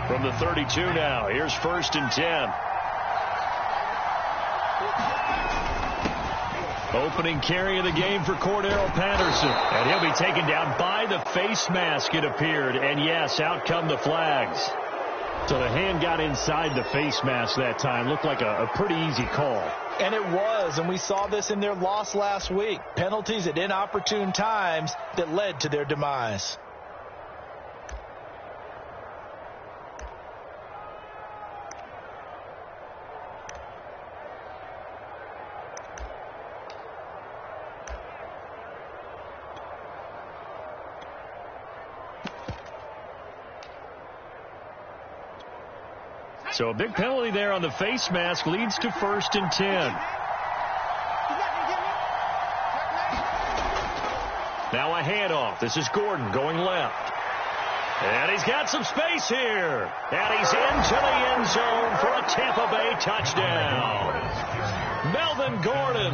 From the 32 now, here's 1st and 10. Opening carry of the game for Cordero Patterson. And he'll be taken down by the face mask, it appeared. And yes, out come the flags. So the hand got inside the face mask that time. Looked like a pretty easy call. And it was, and we saw this in their loss last week. Penalties at inopportune times that led to their demise. So a big penalty there on the face mask leads to 1st and 10. Now a handoff. This is Gordon going left. And he's got some space here. And he's into the end zone for a Tampa Bay touchdown. Melvin Gordon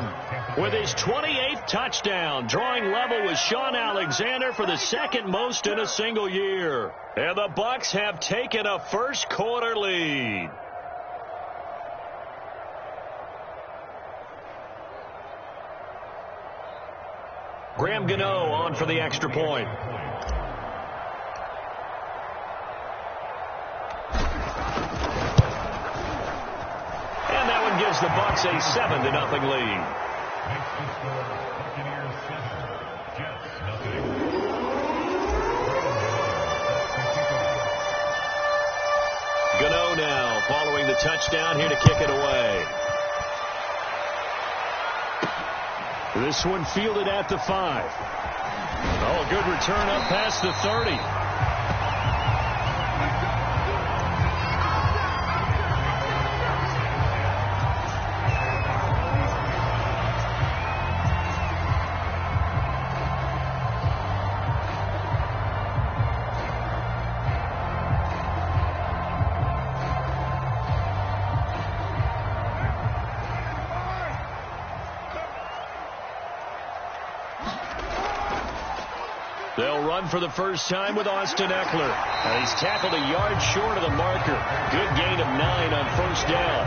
with his 28th touchdown, drawing level with Sean Alexander for the second most in a single year. And the Bucs have taken a first quarter lead. Graham Gano on for the extra point. And that one gives the Bucs a 7-0 lead. Gano now following the touchdown here to kick it away. This one fielded at the 5. Oh, good return up past the 30. They'll run for the first time with Austin Eckler. And he's tackled a yard short of the marker. Good gain of 9 on first down.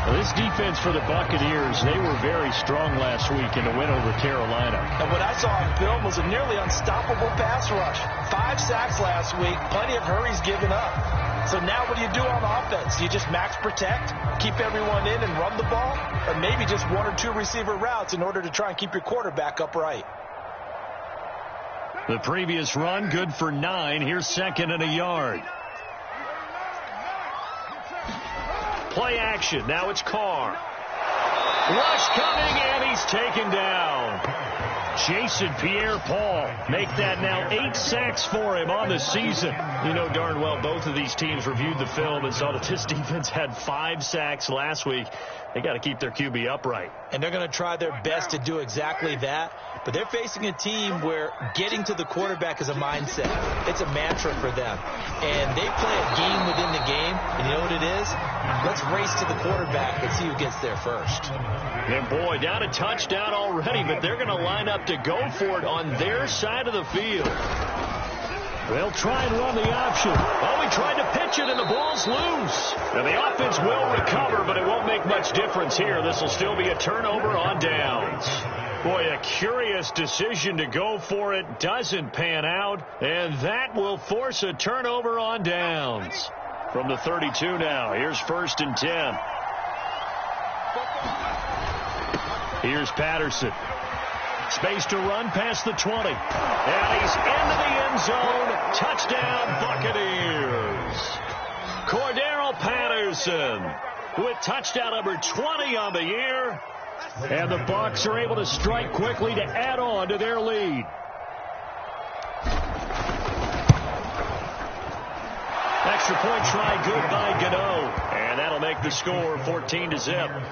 Well, this defense for the Buccaneers, they were very strong last week in the win over Carolina. And what I saw on film was a nearly unstoppable pass rush. 5 sacks last week, plenty of hurries given up. So now what do you do on offense? You just max protect, keep everyone in and run the ball, or maybe just 1 or 2 receiver routes in order to try and keep your quarterback upright. The previous run, good for 9. Here's 2nd and a yard. Play action. Now it's Carr. Rush coming, and he's taken down. Jason Pierre-Paul make that now 8 sacks for him on the season. You know darn well both of these teams reviewed the film and saw that this defense had 5 sacks last week. They got to keep their QB upright. And they're going to try their best to do exactly that. But they're facing a team where getting to the quarterback is a mindset. It's a mantra for them. And they play a game within the game. And you know what it is? Let's race to the quarterback and see who gets there first. And boy, down a touchdown already, but they're going to line up to go for it on their side of the field. They'll try and run the option. Oh, he tried to pitch it, and the ball's loose. And the offense will recover, but it won't make much difference here. This will still be a turnover on downs. Boy, a curious decision to go for it. Doesn't pan out, and that will force a turnover on downs. From the 32 now, here's 1st and 10. Here's Patterson. Space to run past the 20. And he's into the end zone. Touchdown, Buccaneers. Cordero Patterson with touchdown number 20 on the year. And the Bucs are able to strike quickly to add on to their lead. Extra point try good by Gano. And that'll make the score 14-0.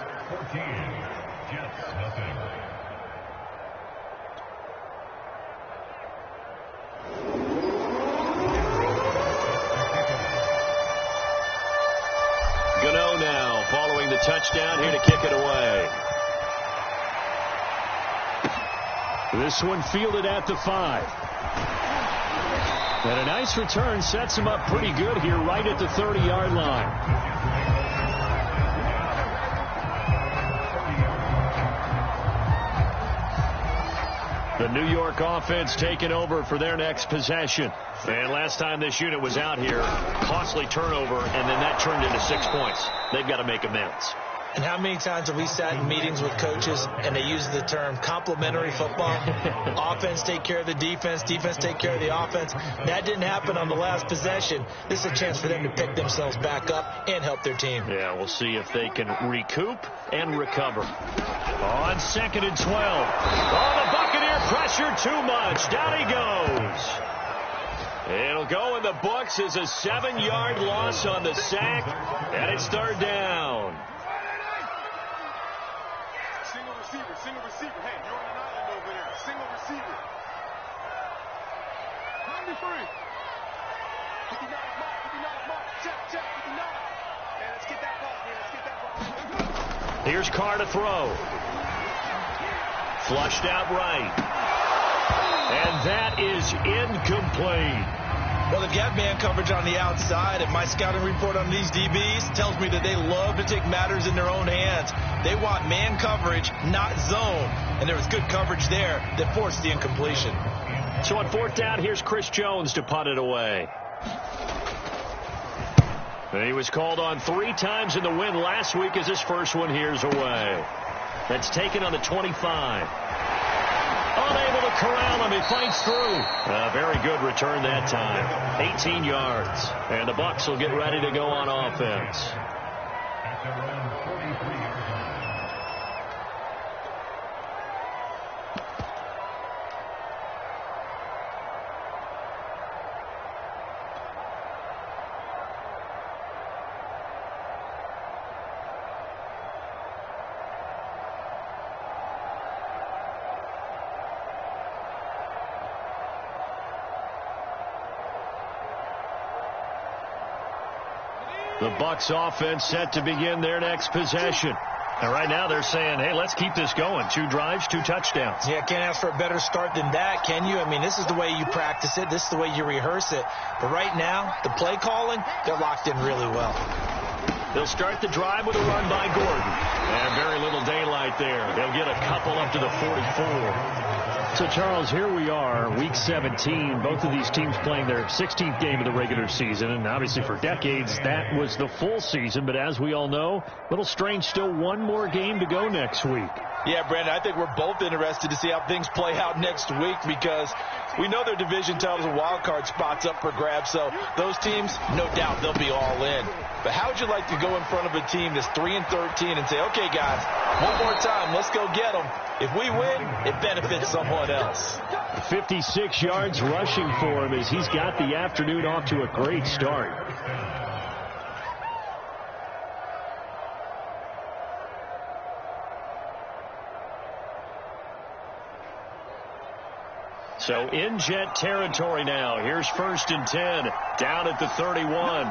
Gano now following the touchdown here to kick it away. This one fielded at the 5. And a nice return sets him up pretty good here right at the 30-yard line. The New York offense taking over for their next possession. And last time this unit was out here, costly turnover, and then that turned into 6 points. They've got to make amends. And how many times have we sat in meetings with coaches and they use the term complementary football? Offense take care of the defense, defense take care of the offense. That didn't happen on the last possession. This is a chance for them to pick themselves back up and help their team. Yeah, we'll see if they can recoup and recover. On 2nd and 12. Oh, the Buccaneer pressure too much. Down he goes. It'll go in the books as a 7-yard loss on the sack, and it's 3rd down. Single receiver. Hey, you're on an island over there. Single receiver. 93. 59 mark. Check. 59. Okay, let's get that ball, man. Let's get that ball. Here's Carr to throw. Flushed out right. And that is incomplete. Well, they've got man coverage on the outside, and my scouting report on these DBs tells me that they love to take matters in their own hands. They want man coverage, not zone. And there was good coverage there that forced the incompletion. So on 4th down, here's Chris Jones to punt it away. And he was called on 3 times in the win last week as his first one here's away. That's taken on the 25. Unable to corral him. He fights through. A very good return that time. 18 yards. And the Bucs will get ready to go on offense. The Bucs offense set to begin their next possession. And right now they're saying, hey, let's keep this going. 2 drives, 2 touchdowns. Yeah, can't ask for a better start than that, can you? I mean, this is the way you practice it. This is the way you rehearse it. But right now, the play calling, they're locked in really well. They'll start the drive with a run by Gordon. And very little daylight there. They'll get a couple up to the 44. So, Charles, here we are, Week 17. Both of these teams playing their 16th game of the regular season. And obviously for decades, that was the full season. But as we all know, a little strange, still one more game to go next week. Yeah, Brandon, I think we're both interested to see how things play out next week because we know their division titles and wild card spots up for grabs. So those teams, no doubt, they'll be all in. But how would you like to go in front of a team that's 3-13 and say, okay, guys, one more time, let's go get them. If we win, it benefits someone else. 56 yards rushing for him as he's got the afternoon off to a great start. So in Jet territory now. Here's 1st and 10 down at the 31.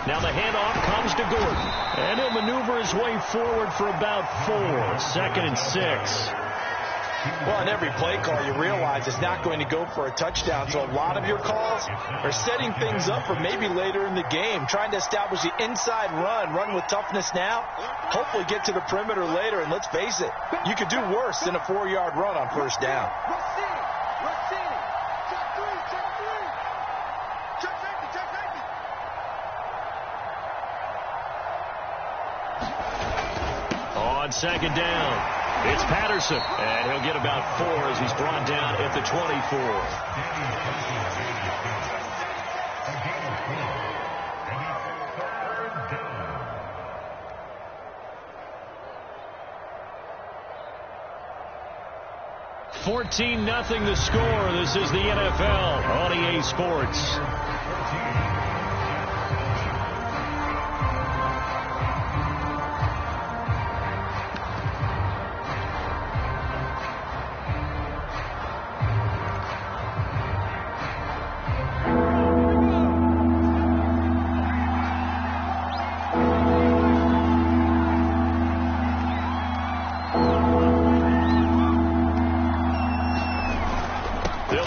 Now the handoff comes to Gordon. And he'll maneuver his way forward for about 4. 2nd and 6. Well, in every play call, you realize it's not going to go for a touchdown. So a lot of your calls are setting things up for maybe later in the game, trying to establish the inside run with toughness now, hopefully get to the perimeter later. And let's face it, you could do worse than a 4-yard run on 1st down. On 2nd down. It's Patterson, and he'll get about 4 as he's brought down at the 24. $14-0 the score. This is the NFL on EA Sports.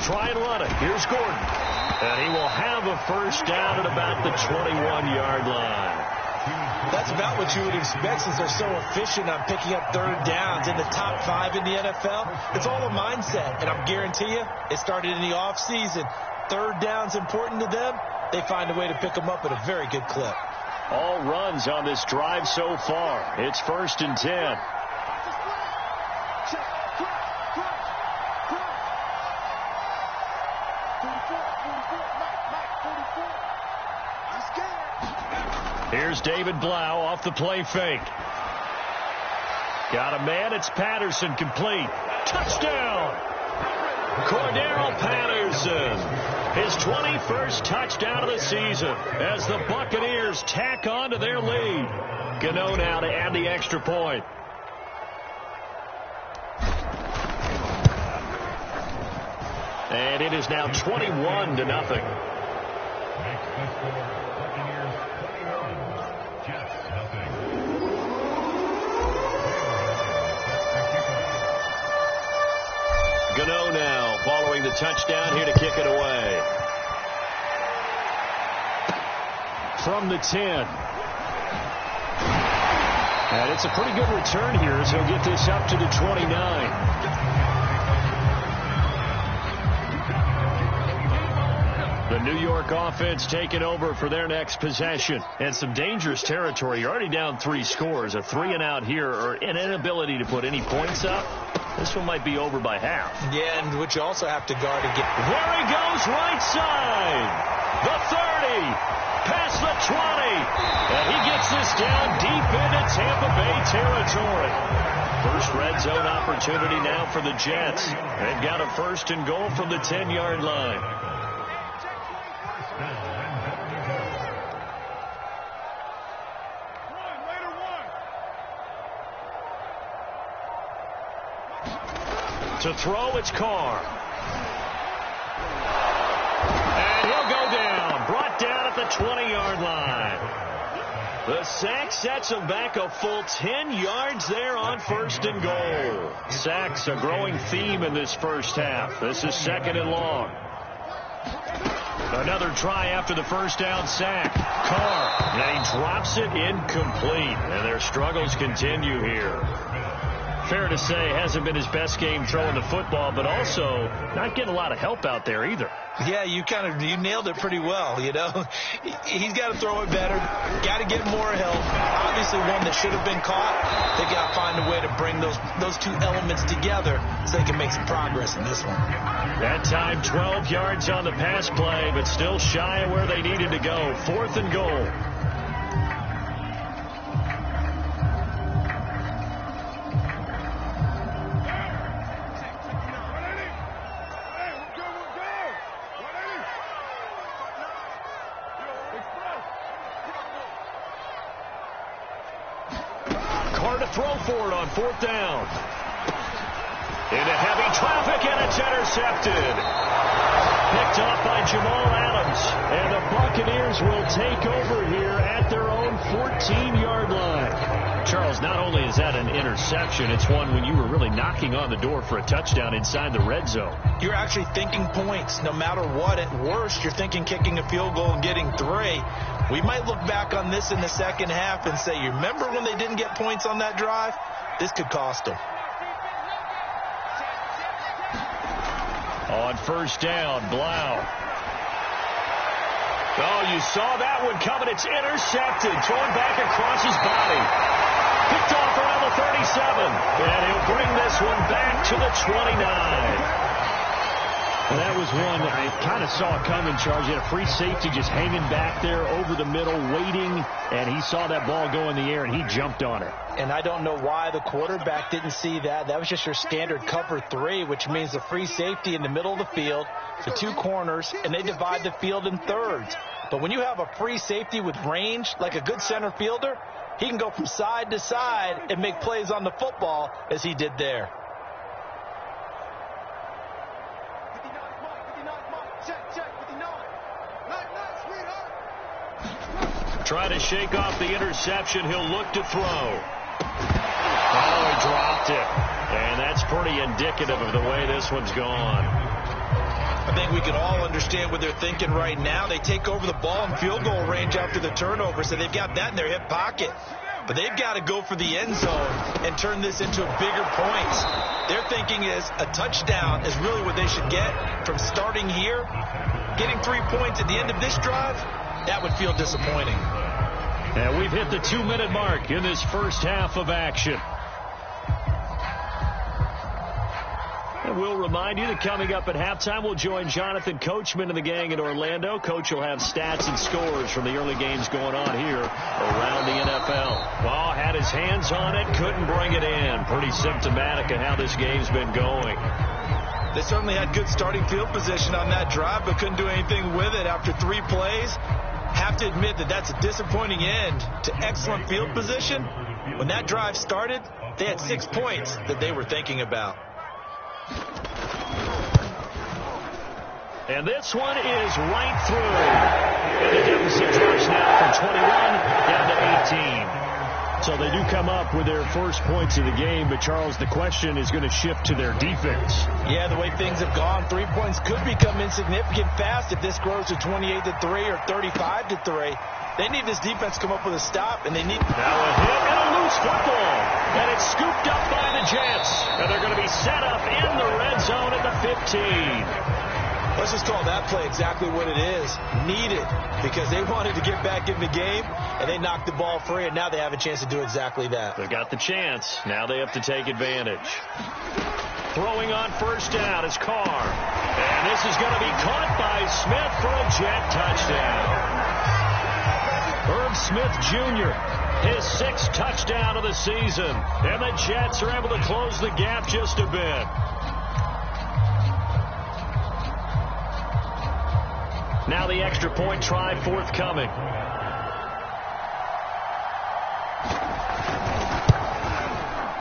They'll try and run it. Here's Gordon. And he will have a first down at about the 21-yard line. That's about what you would expect since they're so efficient on picking up third downs in the top 5 in the NFL. It's all a mindset, and I guarantee you it started in the offseason. Third down's important to them. They find a way to pick them up at a very good clip. All runs on this drive so far. It's 1st and 10. Here's David Blau off the play fake. Got a man. It's Patterson, complete. Touchdown! Cordero Patterson. His 21st touchdown of the season as the Buccaneers tack on to their lead. Gano now to add the extra point. And it is now 21-0. Gano now following the touchdown here to kick it away. From the 10. And it's a pretty good return here as he'll get this up to the 29. The New York offense taking over for their next possession. And some dangerous territory. You're already down 3 scores. A 3-and-out here or an inability to put any points up. This one might be over by half. Yeah, and which you also have to guard again. There he goes, right side. The 30. Past the 20. And he gets this down deep into Tampa Bay territory. First red zone opportunity now for the Jets. They've got a 1st and goal from the 10-yard line. To throw, it's Carr. And he'll go down. Brought down at the 20-yard line. The sack sets him back a full 10 yards there on 1st and goal. Sacks a growing theme in this first half. This is 2nd and long. Another try after the first down sack. Carr. And he drops it incomplete. And their struggles continue here. Fair to say, hasn't been his best game throwing the football, but also not getting a lot of help out there either. Yeah, you nailed it pretty well, you know. He's got to throw it better. Got to get more help. Obviously one that should have been caught. They got to find a way to bring those two elements together so they can make some progress in this one. That time 12 yards on the pass play, but still shy of where they needed to go. 4th and goal. Throw for it on 4th down. Into heavy traffic, and it's intercepted. Picked off by Jamal Adams. And the Buccaneers will take over here at their own 14-yard line. Charles, not only is that an interception, it's one when you were really knocking on the door for a touchdown inside the red zone. You're actually thinking points. No matter what, at worst, you're thinking kicking a field goal and getting 3. We might look back on this in the second half and say, you remember when they didn't get points on that drive? This could cost them. On 1st down, Blau. Oh, you saw that one coming. It's intercepted. Thrown back across his body. Picked off around the 37. And he'll bring this one back to the 29. Well, that was one I kind of saw coming, Charles. He had a free safety just hanging back there over the middle, waiting, and he saw that ball go in the air, and he jumped on it. And I don't know why the quarterback didn't see that. That was just your standard cover 3, which means a free safety in the middle of the field, the 2 corners, and they divide the field in thirds. But when you have a free safety with range, like a good center fielder, he can go from side to side and make plays on the football as he did there. Try to shake off the interception. He'll look to throw. Oh, he dropped it. And that's pretty indicative of the way this one's gone. I think we can all understand what they're thinking right now. They take over the ball in field goal range after the turnover, so they've got that in their hip pocket. But they've got to go for the end zone and turn this into bigger points. Their thinking is a touchdown is really what they should get from starting here. Getting 3 points at the end of this drive, that would feel disappointing. And we've hit the 2-minute mark in this first half of action. And we'll remind you that coming up at halftime, we'll join Jonathan Coachman and the gang in Orlando. Coach will have stats and scores from the early games going on here around the NFL. Well, had his hands on it, couldn't bring it in. Pretty symptomatic of how this game's been going. They certainly had good starting field position on that drive, but couldn't do anything with it after 3 plays. Have to admit that that's a disappointing end to excellent field position. When that drive started, they had 6 points that they were thinking about. And this one is right through. And the deficit drops now from 21 down to 18. So they do come up with their first points of the game, but Charles, the question is going to shift to their defense. Yeah, the way things have gone, 3 points could become insignificant fast if this grows to 28-3 or 35-3. They need this defense to come up with a stop, and they need... Now a hit and a loose football. And it's scooped up by the Jets. And they're going to be set up in the red zone at the 15. Let's just call that play exactly what it is. Needed, because they wanted to get back in the game, and they knocked the ball free, and now they have a chance to do exactly that. They've got the chance. Now they have to take advantage. Throwing on first down is Carr. And this is going to be caught by Smith for a Jet touchdown. Herb Smith Jr., his 6th touchdown of the season. And the Jets are able to close the gap just a bit. Now the extra point try forthcoming.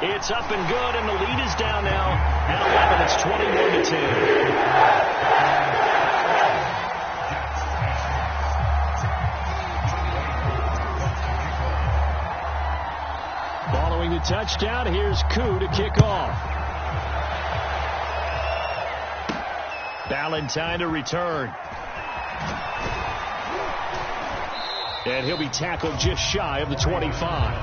It's up and good, and the lead is down now at 11. It's 21-10. Following the touchdown, here's Koo to kick off. Ballantyne to return. And he'll be tackled just shy of the 25.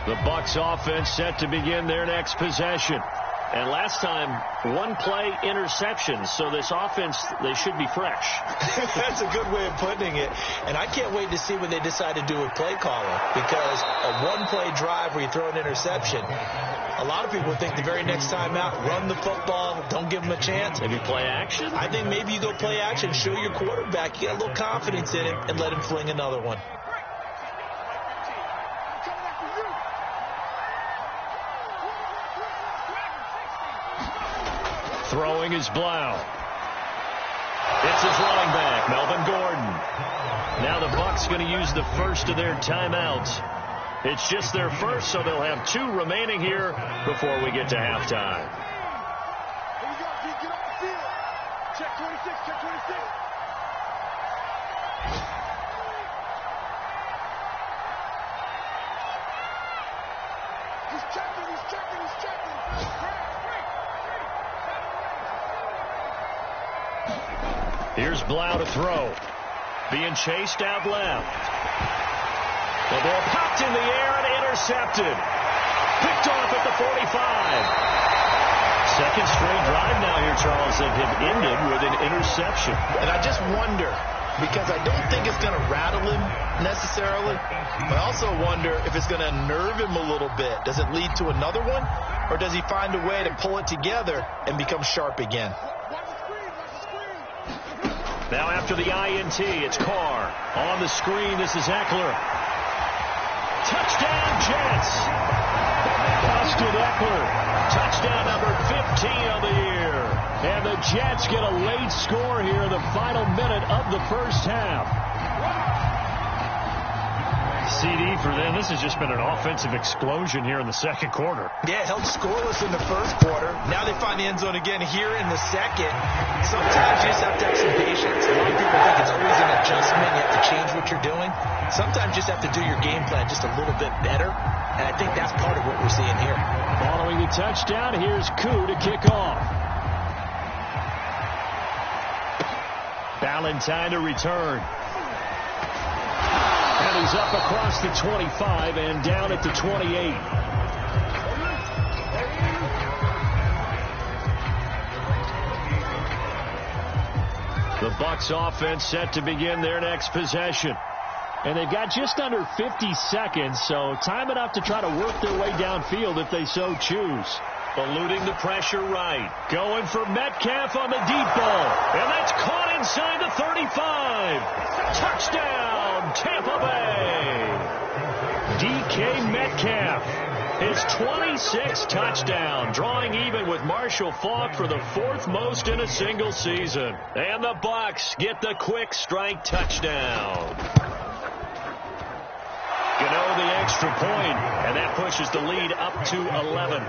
The Bucs offense set to begin their next possession. And last time, 1-play interception. So this offense, they should be fresh. That's a good way of putting it. And I can't wait to see what they decide to do with play calling. Because a 1-play drive where you throw an interception, a lot of people think the very next time out, run the football, don't give them a chance. Maybe play action? I think maybe you go play action, show your quarterback, you get a little confidence in him, and let him fling another one. Throwing is Blau. It's his running back, Melvin Gordon. Now the Bucs going to use the first of their timeouts. It's just their first, so they'll have 2 remaining here before we get to halftime. Here we go, Pete, get off the field. Check 26, check 26. He's checking, he's checking, he's checking. Here's Blau to throw. Being chased out left. The ball popped in the air and intercepted. Picked off at the 45. Second straight drive now here, Charles, that have ended with an interception. And I just wonder, because I don't think it's going to rattle him necessarily, but I also wonder if it's going to nerve him a little bit. Does it lead to another one, or does he find a way to pull it together and become sharp again? Now after the INT, it's Carr. On the screen, this is Eckler. Touchdown, Jets. Austin Eckler. Touchdown number 15 of the year. And the Jets get a late score here in the final minute of the first half. CD for them. This has just been an offensive explosion here in the second quarter. Yeah, held scoreless in the first quarter. Now they find the end zone again here in the second. Sometimes you just have to have some patience. A lot of people think it's always an adjustment. You have to change what you're doing. Sometimes you just have to do your game plan just a little bit better. And I think that's part of what we're seeing here. Following the touchdown, here's Koo to kick off. Valentine to return. And he's up across the 25 and down at the 28. The Bucs offense set to begin their next possession. And they've got just under 50 seconds, so time enough to try to work their way downfield if they so choose. Eluding the pressure right. Going for Metcalf on the deep ball. And that's caught inside the 35. Touchdown, Tampa Bay. DK Metcalf. His 26th touchdown, drawing even with Marshall Faulk for the fourth most in a single season. And the Bucs get the quick strike touchdown. Gano the extra point, and that pushes the lead up to 11.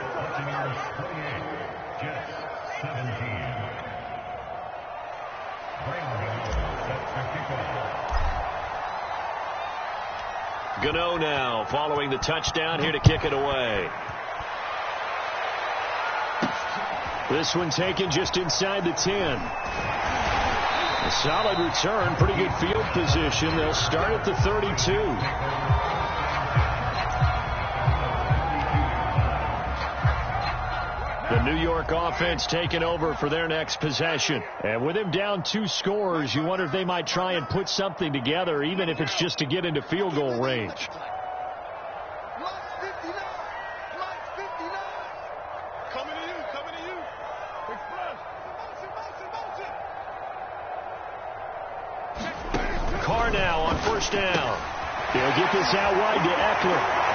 Gano now following the touchdown here to kick it away. This one taken just inside the 10. A solid return, pretty good field position. They'll start at the 32. The New York offense taking over for their next possession. And with him down 2 scores, you wonder if they might try and put something together, even if it's just to get into field goal range. Carr now on first down. They'll get this out wide to Eckler.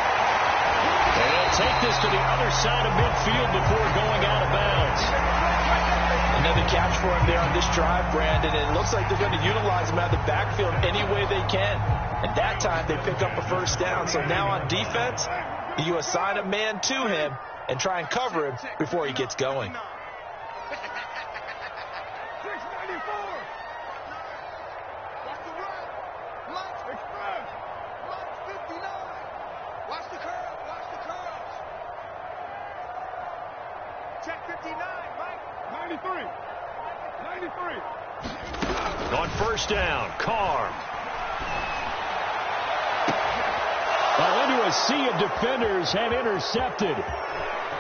And they'll take this to the other side of midfield before going out of bounds. Another catch for him there on this drive, Brandon. And it looks like they're going to utilize him out of the backfield any way they can. And that time they pick up a first down. So now on defense, you assign a man to him and try and cover him before he gets going. On first down, Carr. Well, into a sea of defenders and intercepted.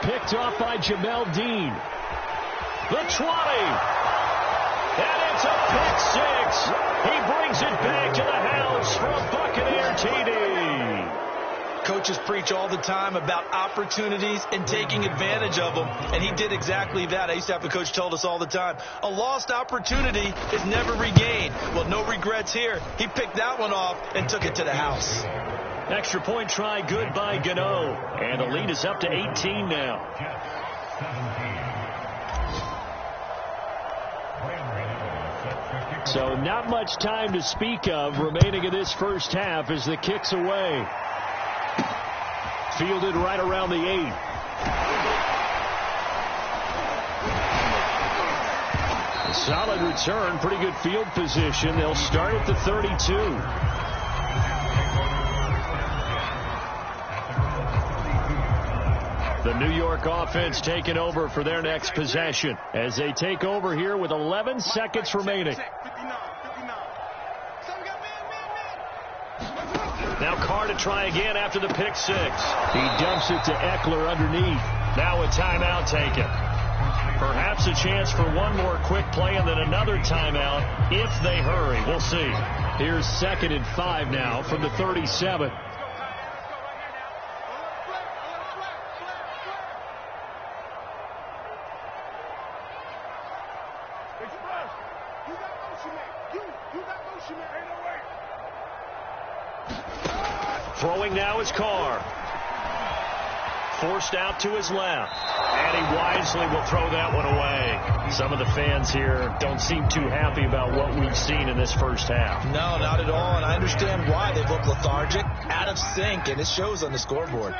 Picked off by Jamel Dean. The 20. And it's a pick 6. He brings it back to the house for a Buccaneer TD. Coaches preach all the time about opportunities and taking advantage of them, and he did exactly that. I used to have a coach told us all the time, a lost opportunity is never regained. Well, no regrets here. He picked that one off and took it to the house. Extra point try good by Gano, and the lead is up to 18 now. So not much time to speak of remaining in this first half as the kick's away. Fielded right around the 8. A solid return, pretty good field position. They'll start at the 32. The New York offense taking over for their next possession as they take over here with 11 seconds remaining. Now Carr to try again after the pick 6. He dumps it to Eckler underneath. Now a timeout taken. Perhaps a chance for one more quick play and then another timeout if they hurry. We'll see. Here's 2nd and 5 now from the 37. Throwing now is Carr. Forced out to his left. And he wisely will throw that one away. Some of the fans here don't seem too happy about what we've seen in this first half. No, not at all, and I understand why. They've looked lethargic, out of sync, and it shows on the scoreboard.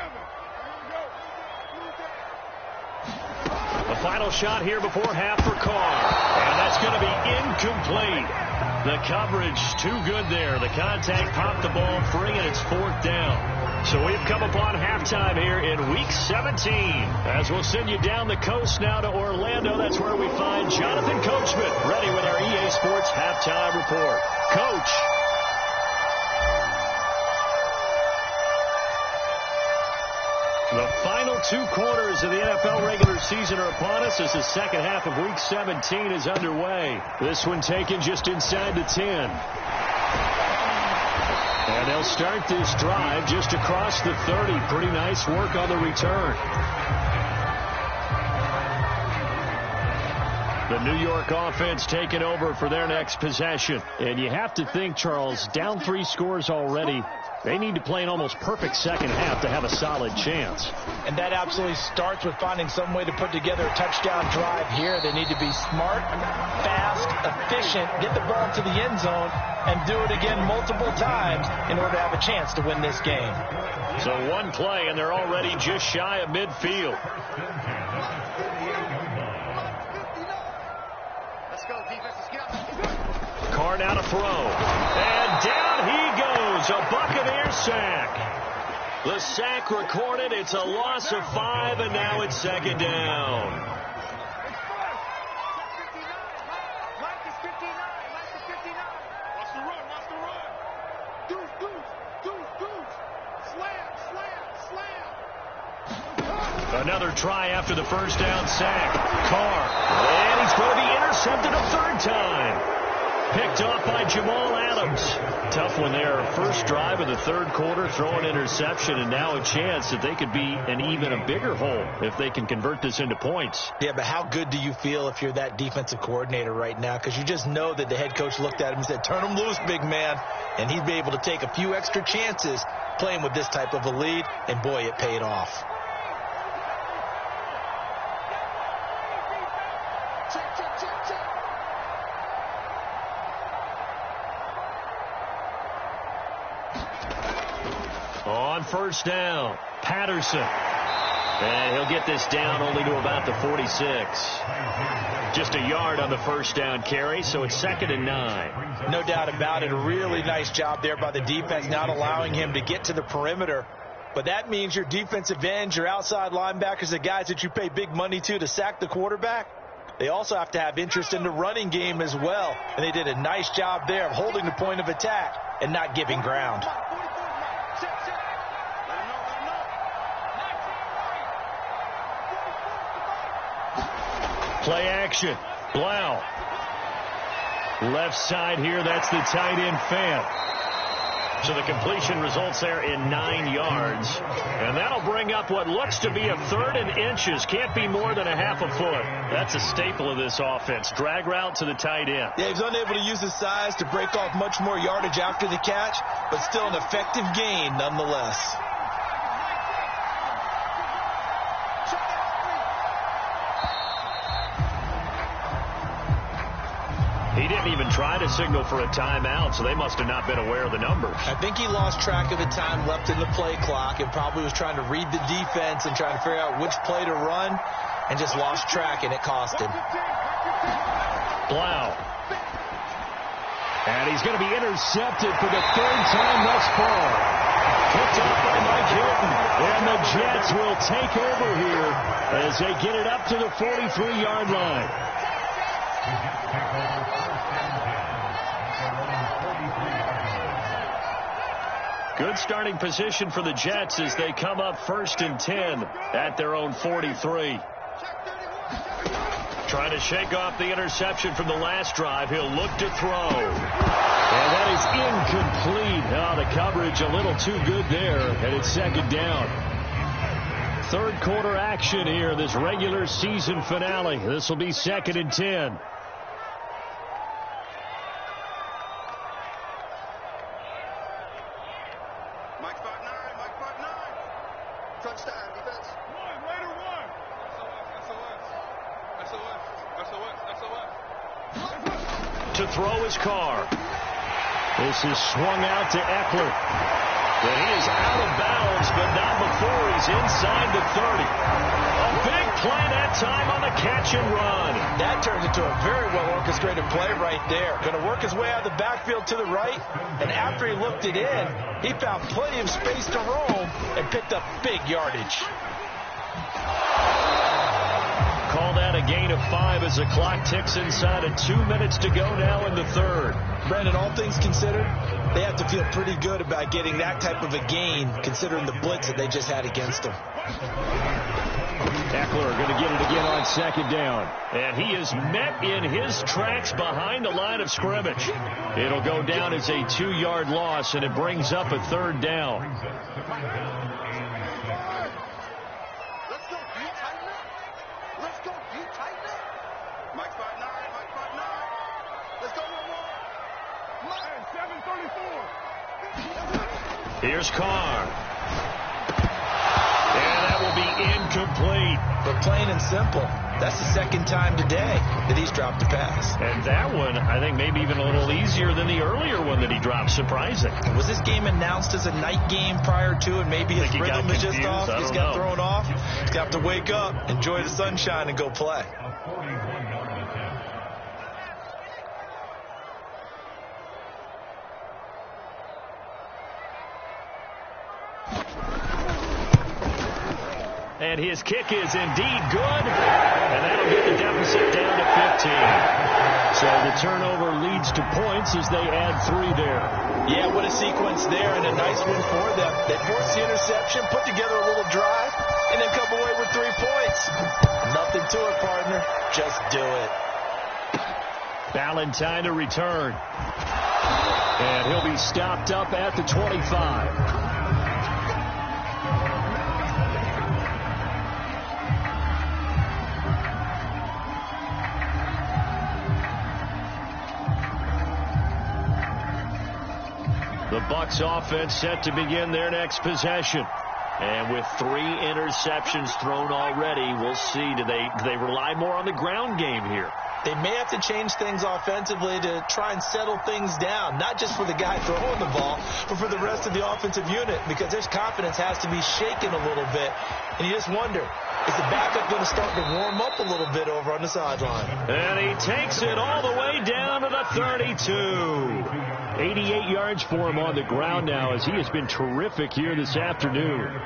The final shot here before half for Carr. And that's going to be incomplete. The coverage too good there. The contact popped the ball free, and it's 4th down. So we've come upon halftime here in Week 17. As we'll send you down the coast now to Orlando. That's where we find Jonathan Coachman ready with our EA Sports Halftime Report. Coach. The final 2 quarters of the NFL regular season are upon us as the second half of Week 17 is underway. This one taken just inside the 10. And they'll start this drive just across the 30. Pretty nice work on the return. The New York offense taking over for their next possession. And you have to think, Charles, down 3 scores already. They need to play an almost perfect second half to have a solid chance. And that absolutely starts with finding some way to put together a touchdown drive here. They need to be smart, fast, efficient, get the ball to the end zone, and do it again multiple times in order to have a chance to win this game. So one play, and they're already just shy of midfield. Let's go, defense. Let's get up. Carr now to throw. And down he goes. A Buccaneer sack. The sack recorded. It's a loss of 5, and now it's 2nd down. Mike is 59. Mike is 59. Watch the run. Watch the run. Deuce, deuce, deuce, deuce. Slam, slam, slam. Another try after the first down sack. Carr. And he's going to be intercepted a 3rd time. Picked off by Jamal Adams. Tough one there. First drive of the 3rd quarter, throw an interception, and now a chance that they could be in even a bigger hole if they can convert this into points. Yeah, but how good do you feel if you're that defensive coordinator right now? Because you just know that the head coach looked at him and said, turn him loose, big man. And he'd be able to take a few extra chances playing with this type of a lead, and boy, it paid off. On first down, Patterson. And he'll get this down only to about the 46. Just a yard on the first down carry, so it's 2nd and 9. No doubt about it. A really nice job there by the defense, not allowing him to get to the perimeter. But that means your defensive ends, your outside linebackers, the guys that you pay big money to sack the quarterback, they also have to have interest in the running game as well. And they did a nice job there of holding the point of attack and not giving ground. Play action. Blau. Left side here, that's the tight end Fant. So the completion results there in 9 yards. And that'll bring up what looks to be a 3rd and inches. Can't be more than a half a foot. That's a staple of this offense. Drag route to the tight end. Yeah, he's unable to use his size to break off much more yardage after the catch, but still an effective gain nonetheless. He didn't even try to signal for a timeout, so they must have not been aware of the numbers. I think he lost track of the time left in the play clock and probably was trying to read the defense and trying to figure out which play to run and just lost track, and it cost him. Blau. And he's going to be intercepted for the 3rd time thus far. Picked off by Mike Hilton. And the Jets will take over here as they get it up to the 43-yard line. Good starting position for the Jets as they come up 1st and 10 at their own 43. Trying to shake off the interception from the last drive. He'll look to throw. And that is incomplete. Oh, the coverage a little too good there, and it's 2nd down. 3rd quarter action here, this regular season finale. This will be 2nd and 10. Crunch time, defense. One, later one. SOS. To throw his car. This is swung out to Eckler. But he is out of bounds, but not before he's inside the 30. A big play that time on the catch and run. That turned into a very well-orchestrated play right there. Going to work his way out of the backfield to the right, and after he looked it in, he found plenty of space to roam and picked up big yardage. Call that a gain of 5 as the clock ticks inside of 2 minutes to go now in the third. Brandon, all things considered, they have to feel pretty good about getting that type of a gain considering the blitz that they just had against them. Eckler going to get it again on second down. And he is met in his tracks behind the line of scrimmage. It'll go down as a 2-yard loss, and it brings up a third down. Let's go, D, tighten up. Let's go, D, tighten up. Mike 5'9", Mike 5'9". Let's go one more. Mike 734. Here's Carr. And that will be incomplete. But plain and simple, that's the second time today that he's dropped a pass. And that one, I think, maybe even a little easier than the earlier one that he dropped. Surprising. Was this game announced as a night game prior to, and maybe his rhythm is just off? He's got thrown off. He's got to wake up, enjoy the sunshine, and go play. And his kick is indeed good. And that'll get the deficit down to 15. So the turnover leads to points as they add 3 there. Yeah, what a sequence there, and a nice win for them. They forced the interception, put together a little drive, and then come away with 3 points. Nothing to it, partner. Just do it. Valentine to return. And he'll be stopped up at the 25. The Bucs offense set to begin their next possession. And with 3 interceptions thrown already, we'll see. Do they rely more on the ground game here? They may have to change things offensively to try and settle things down, not just for the guy throwing the ball, but for the rest of the offensive unit, because their confidence has to be shaken a little bit. And you just wonder, is the backup going to start to warm up a little bit over on the sideline? And he takes it all the way down to the 32. 88 yards for him on the ground now, as he has been terrific here this afternoon.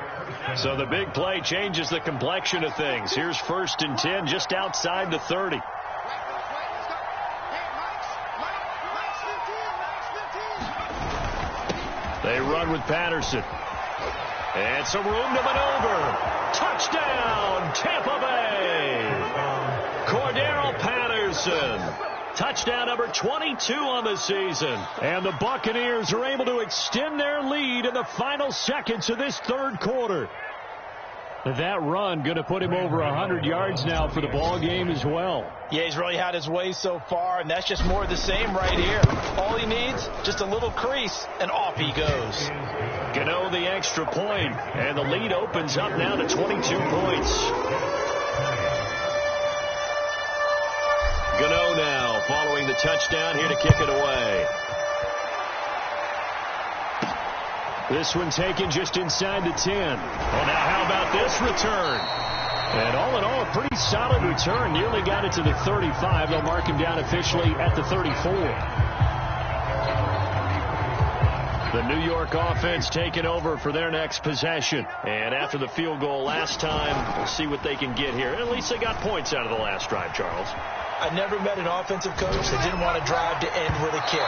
So the big play changes the complexion of things. Here's 1st and 10 just outside the 30. They run with Patterson. And some room to maneuver. Touchdown, Tampa Bay. Cordero Patterson. Touchdown number 22 on the season. And the Buccaneers are able to extend their lead in the final seconds of this third quarter. That run going to put him over 100 yards now for the ball game as well. Yeah, he's really had his way so far, and that's just more of the same right here. All he needs, just a little crease, and off he goes. Gano the extra point, and the lead opens up now to 22 points. Gano now following the touchdown here to kick it away. This one taken just inside the 10. Well, now how about this return? And all in all, a pretty solid return. Nearly got it to the 35. They'll mark him down officially at the 34. The New York offense taking over for their next possession. And after the field goal last time, we'll see what they can get here. At least they got points out of the last drive, Charles. I never met an offensive coach that didn't want to drive to end with a kick.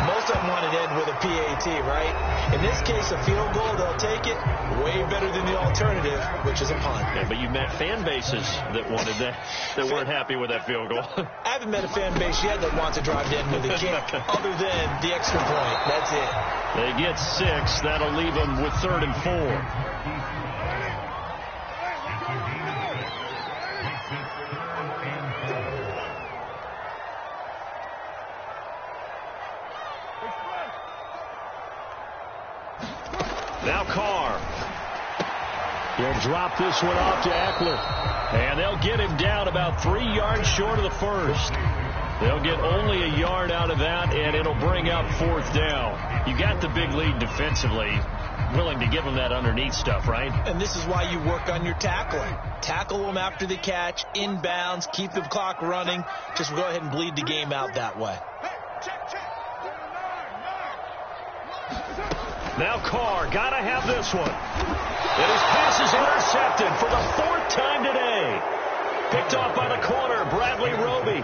Most of them want to end with a PAT, right? In this case, a field goal, they'll take it. Way better than the alternative, which is a punt. Yeah, but you met fan bases that wanted that weren't happy with that field goal. I haven't met a fan base yet that wants to drive to end with a kick, other than the extra point. That's it. They get 6. That'll leave them with 3rd and 4. Now Carr. He'll drop this one off to Eckler. And they'll get him down about 3 yards short of the first. They'll get only a yard out of that, and it'll bring up 4th down. You got the big lead defensively. Willing to give them that underneath stuff, right? And this is why you work on your tackling. Tackle them after the catch, inbounds, keep the clock running. Just go ahead and bleed the game out that way. Now Carr, gotta have this one. And his pass is intercepted for the 4th time today. Picked off by the corner, Bradley Roby.